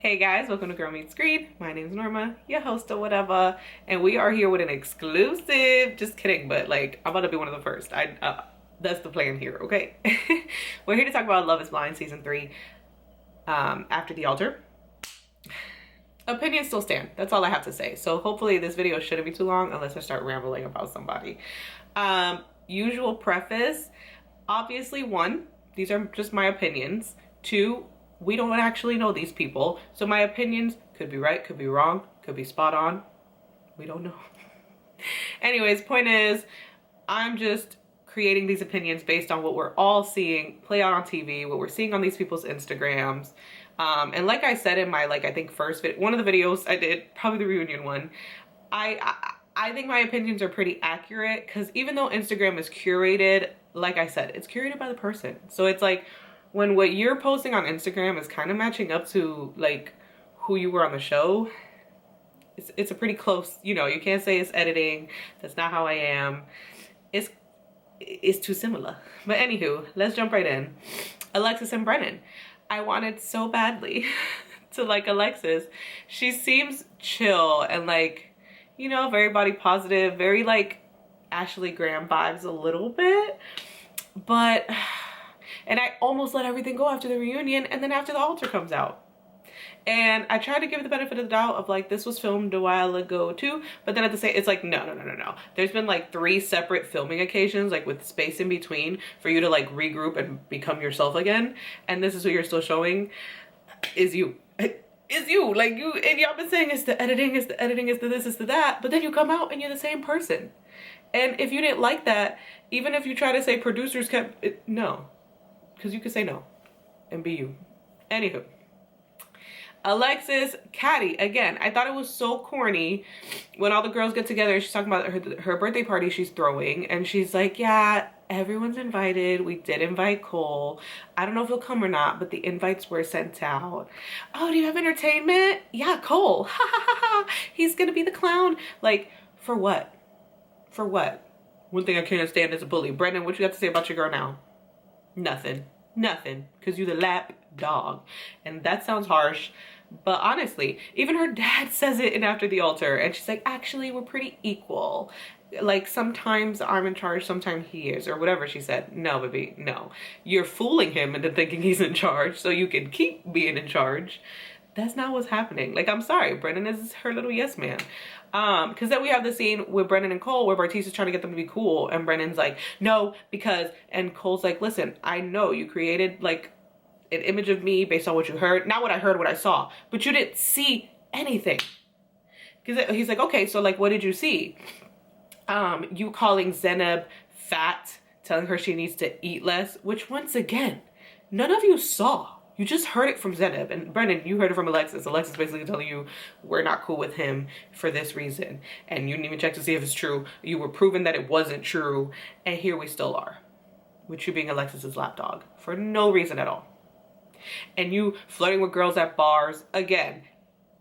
Hey guys, welcome to Girl Meets Green. My name's Norma, your host or whatever, and we are here with an exclusive. Just kidding, but like I'm about to be one of the first. That's the plan here, okay? We're here to talk about Love Is Blind season 3, after the altar. Opinions still stand. That's all I have to say. So hopefully this video shouldn't be too long unless I start rambling about somebody. Usual preface. Obviously, one, these are just my opinions. Two, we don't actually know these people, so my opinions could be right, could be wrong, could be spot on. We don't know. Anyways, point is, I'm just creating these opinions based on what we're all seeing play out on TV, what we're seeing on these people's Instagrams. And like I said in my, I think first video, one of the videos I did, probably the reunion one, I think my opinions are pretty accurate, because even though Instagram is curated, like I said, it's curated by the person. So it's like, when what you're posting on Instagram is kind of matching up to like who you were on the show, it's a pretty close, you can't say it's editing. That's not how I am. It's too similar. But anywho, let's jump right in. Alexis and Brennan. I wanted so badly to like Alexis. She seems chill and very body positive, very like Ashley Graham vibes a little bit. But and I almost let everything go after the reunion, and then after the altar comes out. And I tried to give it the benefit of the doubt of like, this was filmed a while ago too, but then at the same, it's like, no. There's been like 3 separate filming occasions, like with space in between, for you to like regroup and become yourself again. And this is what you're still showing is you. Is you. Like you, and y'all been saying it's the editing, it's the editing, it's the this, it's the that, but then you come out and you're the same person. And if you didn't like that, even if you try to say producers kept it, no. Because you could say no and be you. Anywho, Alexis, Caddy, again, I thought it was so corny when all the girls get together. She's talking about her birthday party she's throwing, and she's like, yeah, everyone's invited. We did invite Cole. I don't know if he'll come or not, but the invites were sent out. Oh, do you have entertainment? Yeah, Cole. Ha ha ha ha. He's gonna be the clown. Like, for what? For what? One thing I can't stand is a bully. Brennan, what you got to say about your girl now? Nothing, because you the lap dog. And that sounds harsh, but honestly, even her dad says it in After the Altar, and she's like, actually, we're pretty equal. Like, sometimes I'm in charge, sometimes he is, or whatever she said. No, baby, no. You're fooling him into thinking he's in charge so you can keep being in charge. That's not what's happening. Like, I'm sorry, Brennan is her little yes man. Because then we have the scene with Brennan and Cole where Bartise is trying to get them to be cool, and Brennan's like, no, because, and Cole's like, listen, I know you created like an image of me based on what you heard, not what I heard, what I saw, but you didn't see anything. Because he's like, okay, so like, what did you see? You calling Zanab fat, telling her she needs to eat less, which once again, none of you saw. You just heard it from Zanab, and Brennan, you heard it from Alexis. Alexis basically telling you, we're not cool with him for this reason. And you didn't even check to see if it's true. You were proven that it wasn't true, and here we still are. With you being Alexis's lapdog for no reason at all. And you flirting with girls at bars. Again,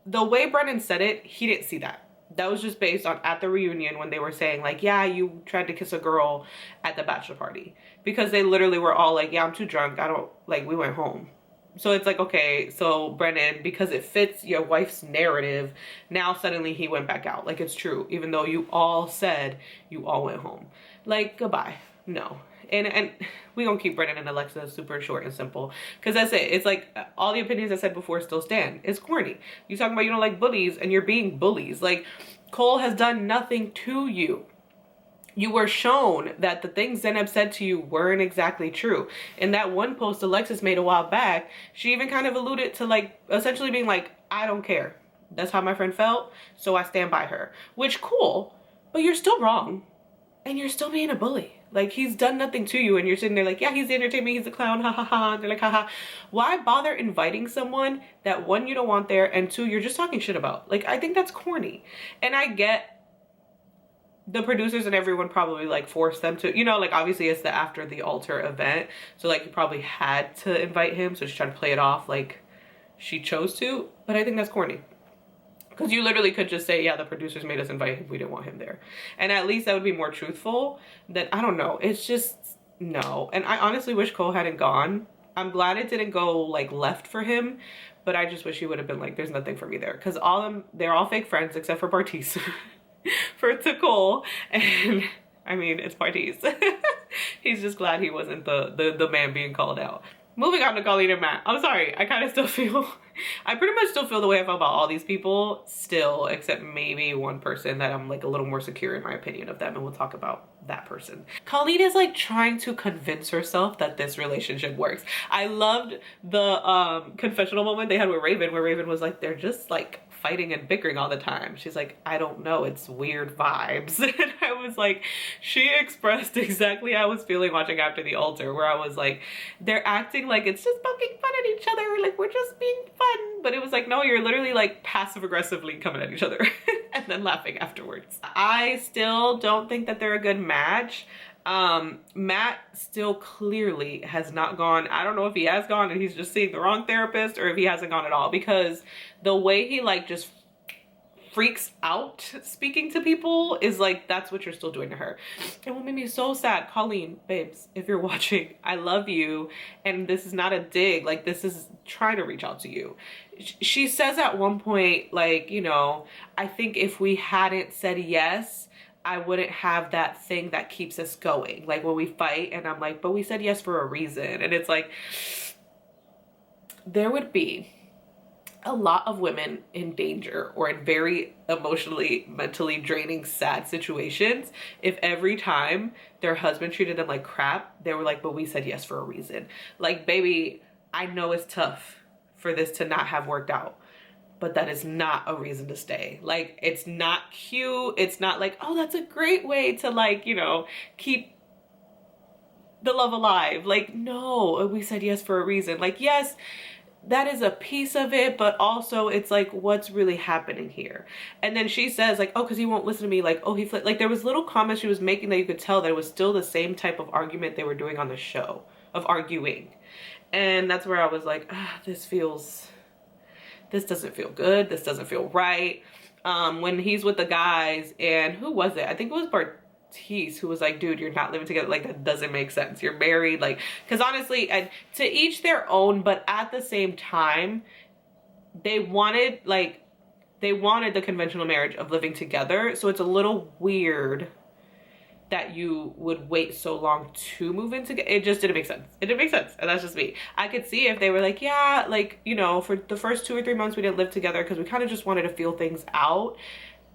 the way Brennan said it, he didn't see that. That was just based on at the reunion when they were saying like, yeah, you tried to kiss a girl at the bachelor party. Because they literally were all like, yeah, I'm too drunk. We went home. So it's like, okay, so Brennan, because it fits your wife's narrative, now suddenly he went back out. Like, it's true, even though you all said you all went home. Like, goodbye. No. And we gonna keep Brennan and Alexa super short and simple, because that's it. It's like all the opinions I said before still stand. It's corny. You talking about you don't like bullies and you're being bullies. Like, Cole has done nothing to you. You were shown that the things Zanab said to you weren't exactly true. In that one post Alexis made a while back, she even kind of alluded to like essentially being like, I don't care. That's how my friend felt, so I stand by her. Which, cool, but you're still wrong. And you're still being a bully. Like, he's done nothing to you, and you're sitting there like, yeah, he's the entertainment, he's the clown, ha ha ha. And they're like, ha ha. Why bother inviting someone that, 1, you don't want there, and 2, you're just talking shit about? Like, I think that's corny. And I get the producers and everyone probably like forced them to, like, obviously it's the After the Altar event, so like you probably had to invite him, so she's trying to play it off like she chose to, but I think that's corny. Because you literally could just say, yeah, the producers made us invite him, we didn't want him there. And at least that would be more truthful than, I don't know, it's just, no. And I honestly wish Cole hadn't gone. I'm glad it didn't go like left for him, but I just wish he would have been like, there's nothing for me there. Because they're all fake friends except for Bartise. For Nicole. And I mean, it's Bartise. He's just glad he wasn't the man being called out. Moving on to Colleen and Matt. I'm sorry, I kind of still feel, I pretty much still feel the way I feel about all these people still, except maybe one person that I'm like a little more secure in my opinion of them, and we'll talk about that person. Colleen is like trying to convince herself that this relationship works. I loved the confessional moment they had with Raven, where Raven was like, they're just like fighting and bickering all the time. She's like, I don't know, it's weird vibes. And I was like, she expressed exactly how I was feeling watching After the Altar, where I was like, they're acting like it's just poking fun at each other, like we're just being fun. But it was like, no, you're literally like passive aggressively coming at each other and then laughing afterwards. I still don't think that they're a good match. Matt still clearly has not gone. I don't know if he has gone and he's just seeing the wrong therapist, or if he hasn't gone at all, because the way he like just freaks out speaking to people is like, that's what you're still doing to her. And what made me so sad, Colleen, babes, if you're watching, I love you, and this is not a dig, like this is trying to reach out to you. She says at one point, like, you know, I think if we hadn't said yes, I wouldn't have that thing that keeps us going, like when we fight. And I'm like, but we said yes for a reason. And it's like, there would be a lot of women in danger or in very emotionally, mentally draining, sad situations if every time their husband treated them like crap, they were like, but we said yes for a reason. Like, baby, I know it's tough for this to not have worked out, but that is not a reason to stay. Like, it's not cute. It's not like, oh, that's a great way to, like, you know, keep the love alive. Like, no, we said yes for a reason. Like, yes, that is a piece of it, but also it's like, what's really happening here? And then she says like, oh, because he won't listen to me. Like, oh, he like, there was little comments she was making that you could tell that it was still the same type of argument they were doing on the show, of arguing. And that's where I was like, this doesn't feel good. This doesn't feel right. When he's with the guys, and who was it? I think it was Bartise, who was like, dude, you're not living together. Like, that doesn't make sense. You're married. Like, because honestly, and to each their own, but at the same time, they wanted the conventional marriage of living together. So it's a little weird that you would wait so long to move in together. It just didn't make sense. It didn't make sense. And that's just me. I could see if they were like, yeah, like, you know, for the first 2 or 3 months we didn't live together because we kind of just wanted to feel things out.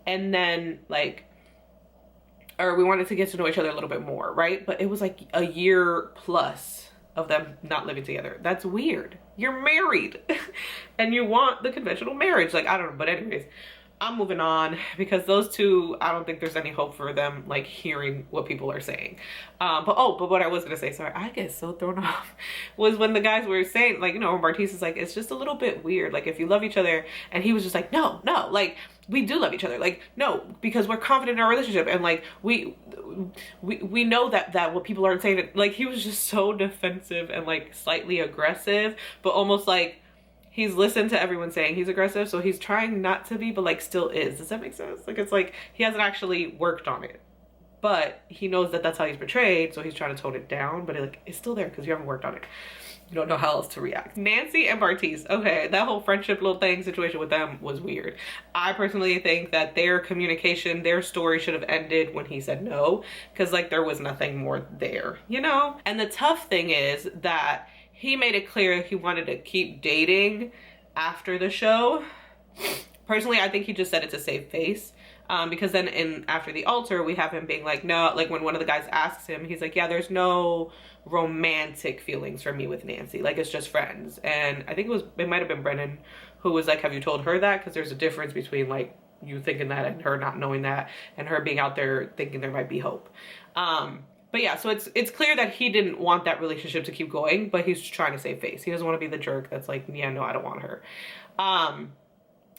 And then like, or we wanted to get to know each other a little bit more, right? But it was like a year plus of them not living together. That's weird. You're married and you want the conventional marriage. Like, I don't know. But anyways, I'm moving on because those two, I don't think there's any hope for them like hearing what people are saying. But what I was gonna say, sorry, I get so thrown off, was when the guys were saying, like, you know, when Bartise is like, it's just a little bit weird, like if you love each other, and he was just like, no, like we do love each other, like no, because we're confident in our relationship, and like we know that what people aren't saying, like he was just so defensive and like slightly aggressive, but almost like he's listened to everyone saying he's aggressive, so he's trying not to be, but like still is. Does that make sense? Like, it's like he hasn't actually worked on it, but he knows that that's how he's portrayed, so he's trying to tone it down, but it's still there because you haven't worked on it. You don't know how else to react. Nancy and Bartise, okay, that whole friendship little thing situation with them was weird. I personally think that their communication, their story should have ended when he said no, because like there was nothing more there, you know? And the tough thing is that he made it clear he wanted to keep dating after the show. Personally, I think he just said it to save face. Because then in After the Altar, we have him being like, no, like when one of the guys asks him, he's like, yeah, there's no romantic feelings for me with Nancy. Like, it's just friends. And I think it might have been Brennan who was like, have you told her that? Because there's a difference between like you thinking that and her not knowing that, and her being out there thinking there might be hope. But yeah, so it's clear that he didn't want that relationship to keep going, but he's trying to save face. He doesn't want to be the jerk that's like, yeah, no, I don't want her.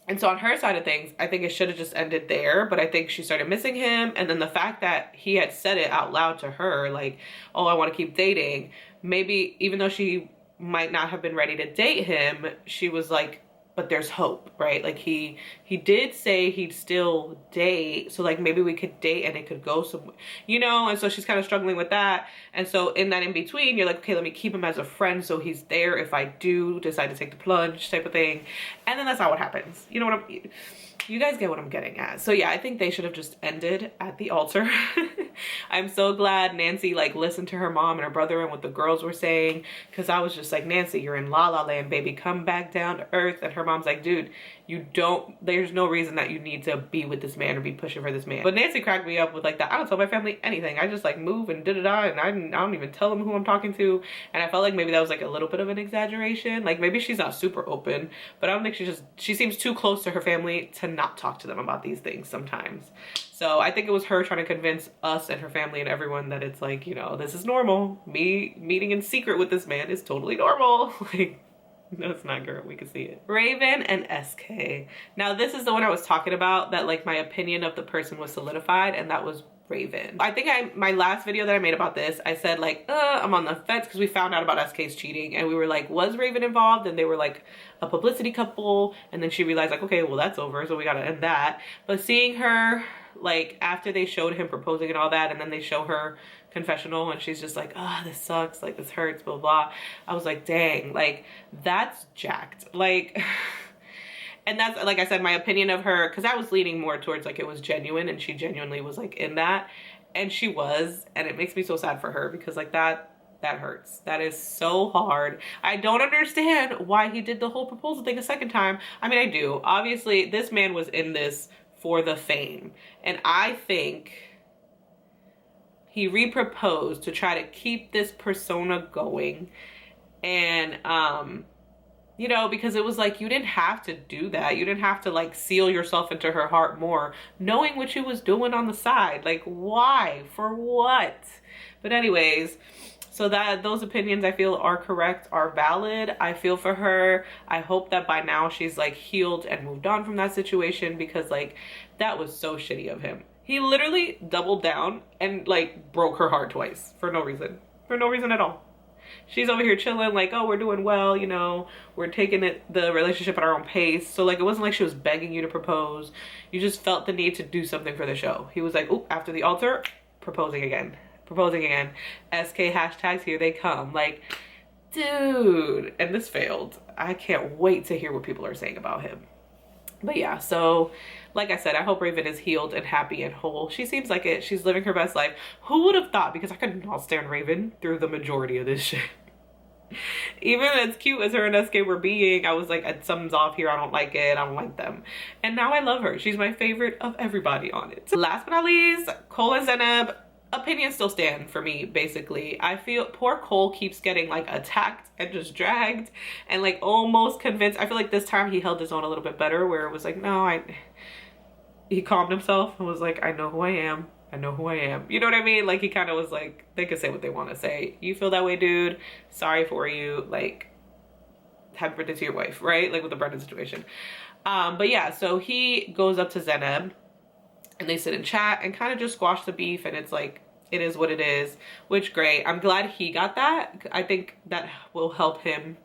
And so on her side of things, I think it should have just ended there, but I think she started missing him. And then the fact that he had said it out loud to her, like, oh, I want to keep dating. Maybe even though she might not have been ready to date him, she was like, but there's hope, right? Like he did say he'd still date, so like maybe we could date and it could go somewhere, you know? And so she's kind of struggling with that. And so in that in between, you're like, okay, let me keep him as a friend so he's there if I do decide to take the plunge, type of thing. And then that's not what happens. You know what you guys get what I'm getting at. So yeah, I think they should have just ended at the altar. I'm so glad Nancy like listened to her mom and her brother and what the girls were saying, because I was just like, Nancy, you're in la la land, baby, come back down to earth. And her mom's like, dude, there's no reason that you need to be with this man or be pushing for this man. But Nancy cracked me up with like that, I don't tell my family anything, I just like move and da-da-da, and I don't even tell them who I'm talking to. And I felt like maybe that was like a little bit of an exaggeration. Like maybe she's not super open, but I don't think she seems too close to her family to not talk to them about these things sometimes. So I think it was her trying to convince us and her family and everyone that it's like, you know, this is normal. Me meeting in secret with this man is totally normal. Like, no, it's not, girl. We can see it. Raven and SK. Now, this is the one I was talking about that, like, my opinion of the person was solidified, and that was Raven. I think my last video that I made about this, I said, like, I'm on the fence, because we found out about SK's cheating, and we were like, was Raven involved? And they were, like, a publicity couple, and then she realized, like, okay, well, that's over, so we gotta end that. But seeing her, like, after they showed him proposing and all that, and then they show her confessional and she's just like, oh, this sucks, like this hurts, blah blah, I was like, dang, like that's jacked. Like and that's, like I said, my opinion of her, because I was leaning more towards like it was genuine and she genuinely was like in that, and she was, and it makes me so sad for her because like that hurts. That is so hard. I don't understand why he did the whole proposal thing a second time. I mean, I do. Obviously this man was in this for the fame, and I think he re-proposed to try to keep this persona going. And, you know, because it was like, you didn't have to do that. You didn't have to like seal yourself into her heart more, knowing what she was doing on the side. Like, why? For what? But anyways, so those opinions I feel are correct, are valid. I feel for her. I hope that by now she's like healed and moved on from that situation, because like that was so shitty of him. He literally doubled down and like broke her heart twice for no reason. For no reason at all. She's over here chilling like, oh, we're doing well, you know, we're taking the relationship at our own pace. So like it wasn't like she was begging you to propose. You just felt the need to do something for the show. He was like, oh, after the altar, proposing again. SK hashtags, here they come. Like, dude. And this failed. I can't wait to hear what people are saying about him. But yeah, so like I said, I hope Raven is healed and happy and whole. She seems like it. She's living her best life. Who would have thought? Because I could not stand Raven through the majority of this shit. Even as cute as her and SK were being, I was like, something's off here. I don't like it. I don't like them. And now I love her. She's my favorite of everybody on it. Last but not least, Cole and Zanab. Opinions still stand for me, basically. I feel poor Cole keeps getting like attacked and just dragged and like almost convinced. I feel like this time he held his own a little bit better, where it was like, no, he calmed himself and was like, I know who I am. I know who I am. You know what I mean? Like he kind of was like, they could say what they want to say. You feel that way, dude? Sorry for you. Like, happy birthday to your wife, right? Like with the Brennan situation. But yeah, so he goes up to Zanab and they sit and chat and kind of just squash the beef, and it's like, it is what it is, which great. I'm glad he got that. I think that will help him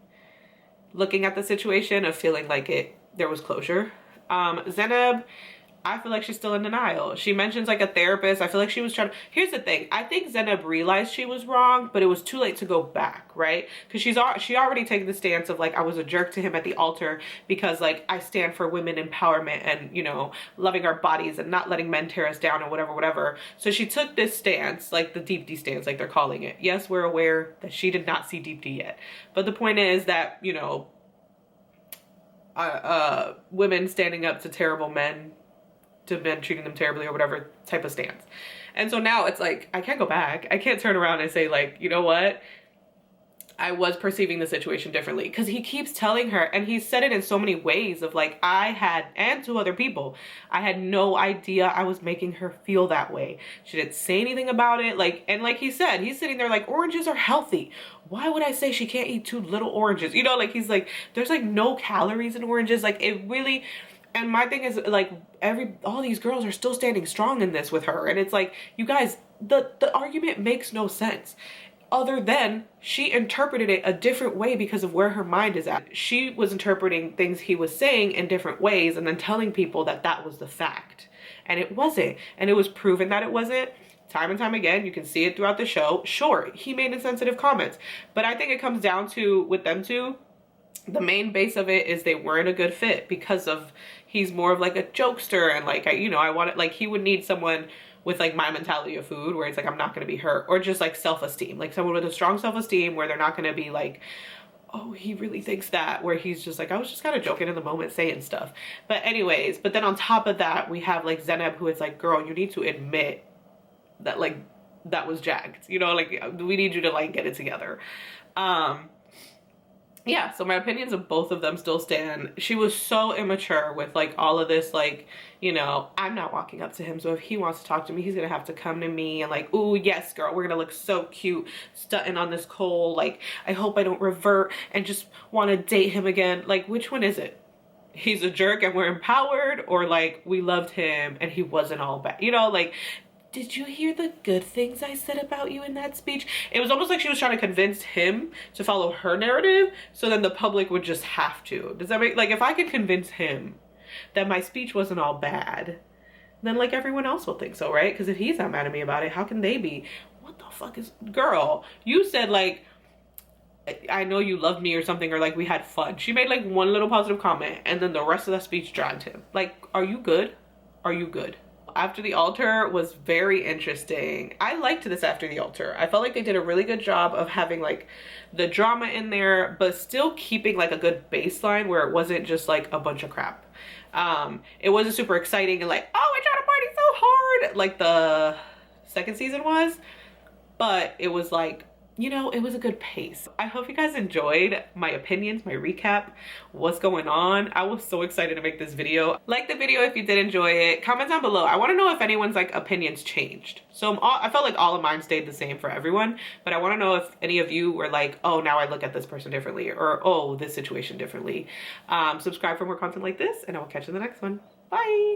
looking at the situation of feeling like there was closure. Zanab, I feel like she's still in denial. She mentions like a therapist. I feel like she was trying to, here's the thing. I think Zanab realized she was wrong, but it was too late to go back, right? Because she already taken the stance of like, I was a jerk to him at the altar because like I stand for women empowerment and, you know, loving our bodies and not letting men tear us down and whatever. So she took this stance, like the Deep D stance, like they're calling it. Yes, we're aware that she did not see Deep D yet. But the point is that, you know, women standing up to terrible men, to men treating them terribly or whatever type of stance. And so now it's like, I can't go back. I can't turn around and say like, you know what? I was perceiving the situation differently, because he keeps telling her, and he said it in so many ways of like, and to other people, I had no idea I was making her feel that way. She didn't say anything about it. Like, and like he said, he's sitting there like, oranges are healthy. Why would I say she can't eat 2 little oranges? You know, like he's like, there's like no calories in oranges. Like it really, and my thing is like all these girls are still standing strong in this with her. And it's like, you guys, the argument makes no sense. other than she interpreted it a different way because of where her mind is at. She was interpreting things he was saying in different ways and then telling people that that was the fact. And it wasn't. And it was proven that it wasn't. Time and time again, you can see it throughout the show. Sure, he made insensitive comments, but I think it comes down to, with them two, the main base of it is they weren't a good fit because of, he's more of like a jokester, and like, you know, I wanted, like, he would need someone with like my mentality of food, where it's like, I'm not going to be hurt, or just like self-esteem, like someone with a strong self-esteem where they're not going to be like, oh, he really thinks that, where he's just like, I was just kind of joking in the moment saying stuff. But anyways, but then on top of that, we have like Zanab, who is like, girl, you need to admit that like that was jacked, you know, like we need you to like get it together. Yeah, so my opinions of both of them still stand. She was so immature with like all of this, like, you know, I'm not walking up to him, so if he wants to talk to me, he's gonna have to come to me, and like, ooh, yes, girl, we're gonna look so cute stunting on this Cole, like, I hope I don't revert and just want to date him again. Like, which one is it? He's a jerk and we're empowered, or like we loved him and he wasn't all bad, you know? Like, did you hear the good things I said about you in that speech? It was almost like she was trying to convince him to follow her narrative, so then the public would just have to. Does that make, like, if I could convince him that my speech wasn't all bad, then like everyone else will think so, right? Because if he's not mad at me about it, how can they be? What the fuck is, girl, you said like, I know you loved me or something, or like we had fun. She made like one little positive comment and then the rest of that speech dragged him. Like, are you good? Are you good? After the altar was very interesting. I liked this after the altar. I felt like they did a really good job of having like the drama in there, but still keeping like a good baseline where it wasn't just like a bunch of crap. It wasn't super exciting and like, oh, I tried to party so hard like the second season was, but it was like, you know, it was a good pace. I hope you guys enjoyed my opinions, my recap, what's going on. I was so excited to make this video. Like the video if you did enjoy it. Comment down below. I want to know if anyone's like opinions changed. So I felt like all of mine stayed the same for everyone, but I want to know if any of you were like, oh, now I look at this person differently, or oh, this situation differently. Subscribe for more content like this, and I will catch you in the next one. Bye.